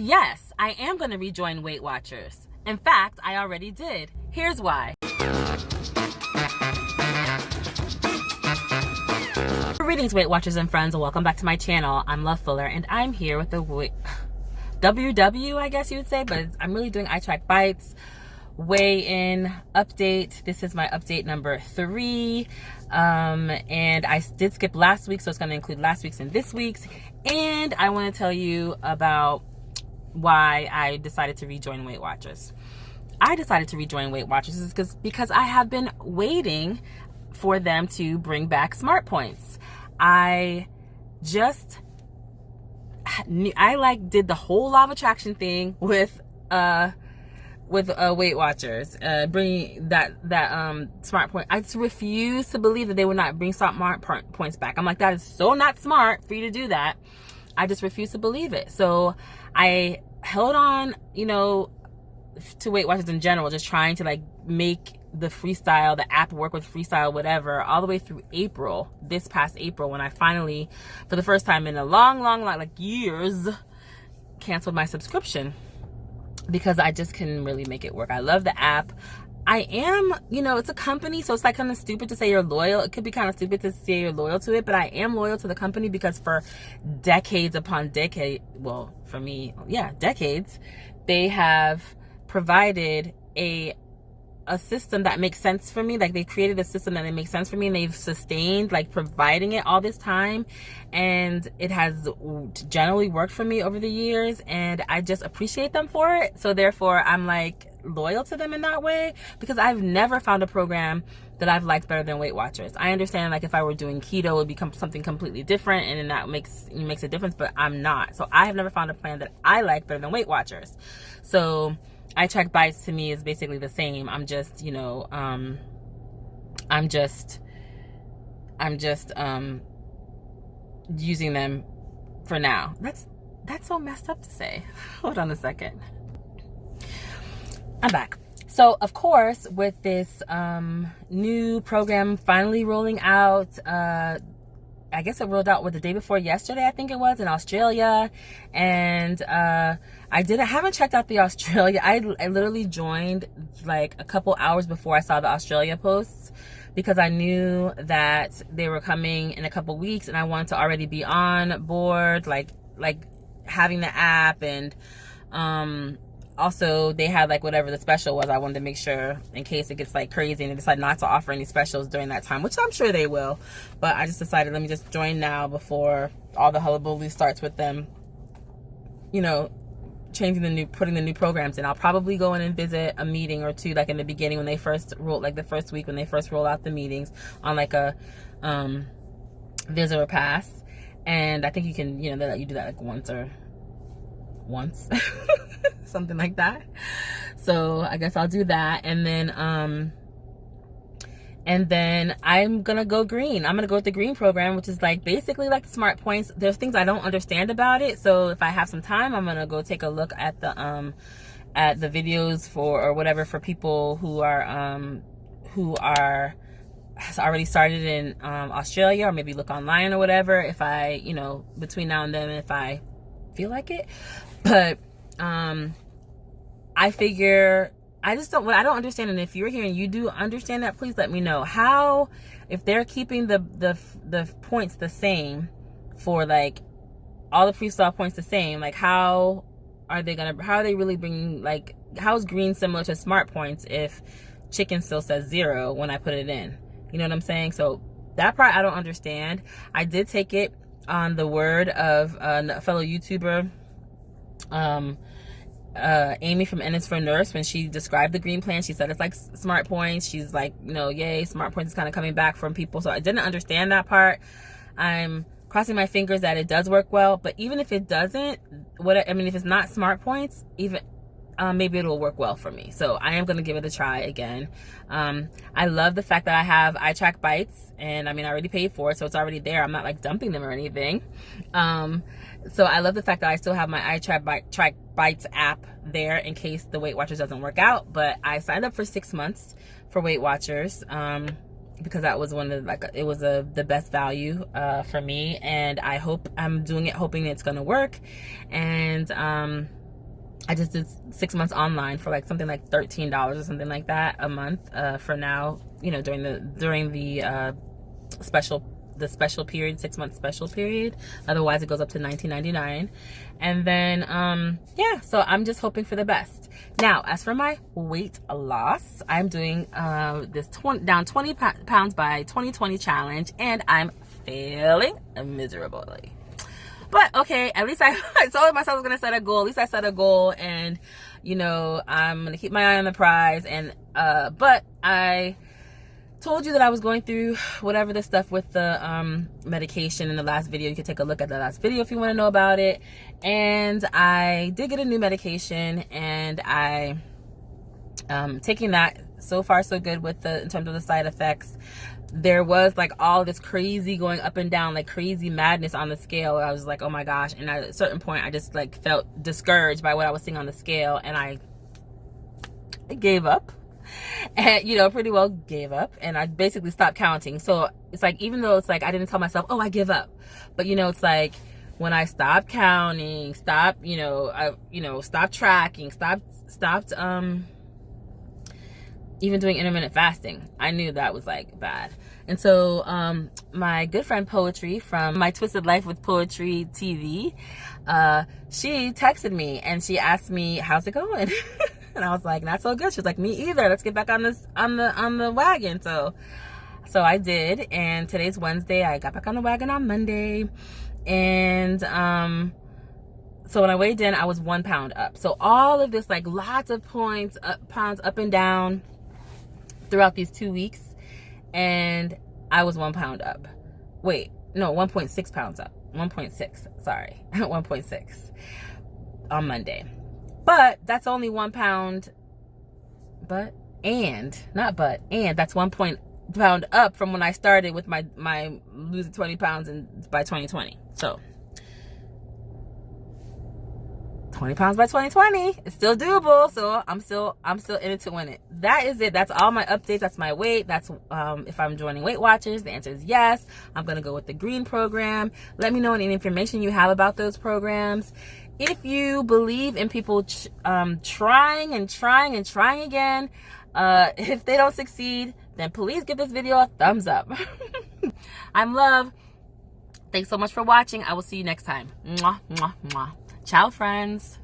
yes, I am going to rejoin Weight Watchers. In fact, I already did. Here's why. Greetings, Weight Watchers and friends, and welcome back to my channel. I'm Love Fuller, and I'm here with the WW, I guess you would say, but I'm really doing iTrackBites weigh-in update. This is my update number 3, and I did skip last week, so it's going to include last week's and this week's. And I want to tell you about why I decided to rejoin Weight Watchers. I decided to rejoin Weight Watchers because I have been waiting for them to bring back Smart Points. I did the whole law of attraction thing with Weight Watchers, bringing that Smart Point. I just refuse to believe that they would not bring Smart Points back. I'm like, that is so not smart for you to do that. I just refuse to believe it. So I held on, to Weight Watchers in general, just trying to make the FREESTYLE, the app work with FREESTYLE, whatever, all the way through April, this past April, when I finally, for the first time in a long, years, canceled my subscription because I just couldn't really make it work. I love the app. I am, it's a company, so it's kind of stupid to say you're loyal. It could be kind of stupid to say you're loyal to it, but I am loyal to the company because for decades upon decade, well, for me, yeah, decades, they have provided a system that makes sense for me. They created a system that makes sense for me, and they've sustained providing it all this time, and it has generally worked for me over the years, and I just appreciate them for it. So therefore I'm loyal to them in that way, because I've never found a program that I've liked better than Weight Watchers. I understand if I were doing keto, it would become something completely different, and then that makes a difference, but I'm not. So I have never found a plan that I like better than Weight Watchers. So iTrackBites to me is basically the same. I'm just using them for now. That's so messed up to say. Hold on a second. I'm back. So of course, with this new program finally rolling out, I guess it rolled out the day before yesterday, I think it was, in Australia. And I haven't checked out the Australia. I literally joined a couple hours before I saw the Australia posts, because I knew that they were coming in a couple weeks, and I wanted to already be on board, having the app, and also they had whatever the special was. I wanted to make sure in case it gets crazy and they decide not to offer any specials during that time, which I'm sure they will. But I just decided, let me just join now before all the hullabaloo starts with them, putting the new programs in. I'll probably go in and visit a meeting or two, in the beginning when they first roll, the first week when they first roll out the meetings on a visitor pass. And I think you can, they let you do that once something like that. So I guess I'll do that, and then I'm gonna go green. I'm gonna go with the green program, which is basically the Smart Points. There's things I don't understand about it, so if I have some time, I'm gonna go take a look at the videos or whatever for people who has already started in Australia, or maybe look online or whatever, if I between now and then, if I feel like it. But I figure I don't understand, and if you're here and you do understand that, please let me know how, if they're keeping the points the same for all the FREESTYLE points the same, how are they really bringing, how is green similar to Smart Points if chicken still says 0 when I put it in? You know what I'm saying? So that part I don't understand. I did take it on the word of a fellow YouTuber, Amy from N is for Nurse. When she described the green plan, she said it's Smart Points. She's yay, Smart Points is kind of coming back from people. So I didn't understand that part. I'm crossing my fingers that it does work well, but even if it doesn't, if it's not Smart Points, even maybe it'll work well for me. So I am going to give it a try again. I love the fact that I have iTrackBites, and I already paid for it, so it's already there. I'm not dumping them or anything. So I love the fact that I still have my iTrackBites app there in case the Weight Watchers doesn't work out. But I signed up for 6 months for Weight Watchers, because that was one of the best value for me, and I'm doing it hoping it's going to work. And I just did 6 months online for like something like $13 or something like that a month for now, you know, during the special period, 6 month special period. Otherwise it goes up to $19.99. And then yeah, so I'm just hoping for the best. Now, as for my weight loss, I'm doing this down 20 pounds by 2020 challenge, and I'm failing miserably. But okay, at least I told myself I was gonna set a goal. At least I set a goal, and you know, I'm gonna keep my eye on the prize. And but I told you that I was going through whatever the stuff with the medication in the last video. You can take a look at the last video if you want to know about it. And I did get a new medication, and I taking that. So far so good with in terms of the side effects. There was like all this crazy going up and down, like crazy madness on the scale. I was like, oh my gosh. And at a certain point I just like felt discouraged by what I was seeing on the scale, and I gave up. And you know, pretty well gave up, and I basically stopped counting. So it's like, even though it's like I didn't tell myself, oh, I give up, but you know, it's like when I stopped counting, stopped tracking, stopped even doing intermittent fasting, I knew that was like bad. And so my good friend Poetry from My Twisted Life with Poetry TV, she texted me and she asked me, how's it going? And I was like, not so good. She was like, me either. Let's get back on the wagon. So I did, and today's Wednesday. I got back on the wagon on Monday, and so when I weighed in, I was 1 pound up. So all of this, like lots of pounds up and down throughout these 2 weeks, and I was 1 pound up. Wait, no, 1.6 pounds up. 1.6, sorry, 1.6 on Monday. But that's only 1 pound. And that's 1 pound up from when I started with my losing 20 pounds by 2020. So 20 pounds by 2020, it's still doable. So I'm still in it to win it. That is it. That's all my updates. That's my weight. That's if I'm joining Weight Watchers, the answer is yes. I'm gonna go with the green program. Let me know any information you have about those programs. If you believe in people trying again, if they don't succeed, then please give this video a thumbs up. I'm love. Thanks so much for watching. I will see you next time. Mwah, mwah, mwah. Ciao, friends.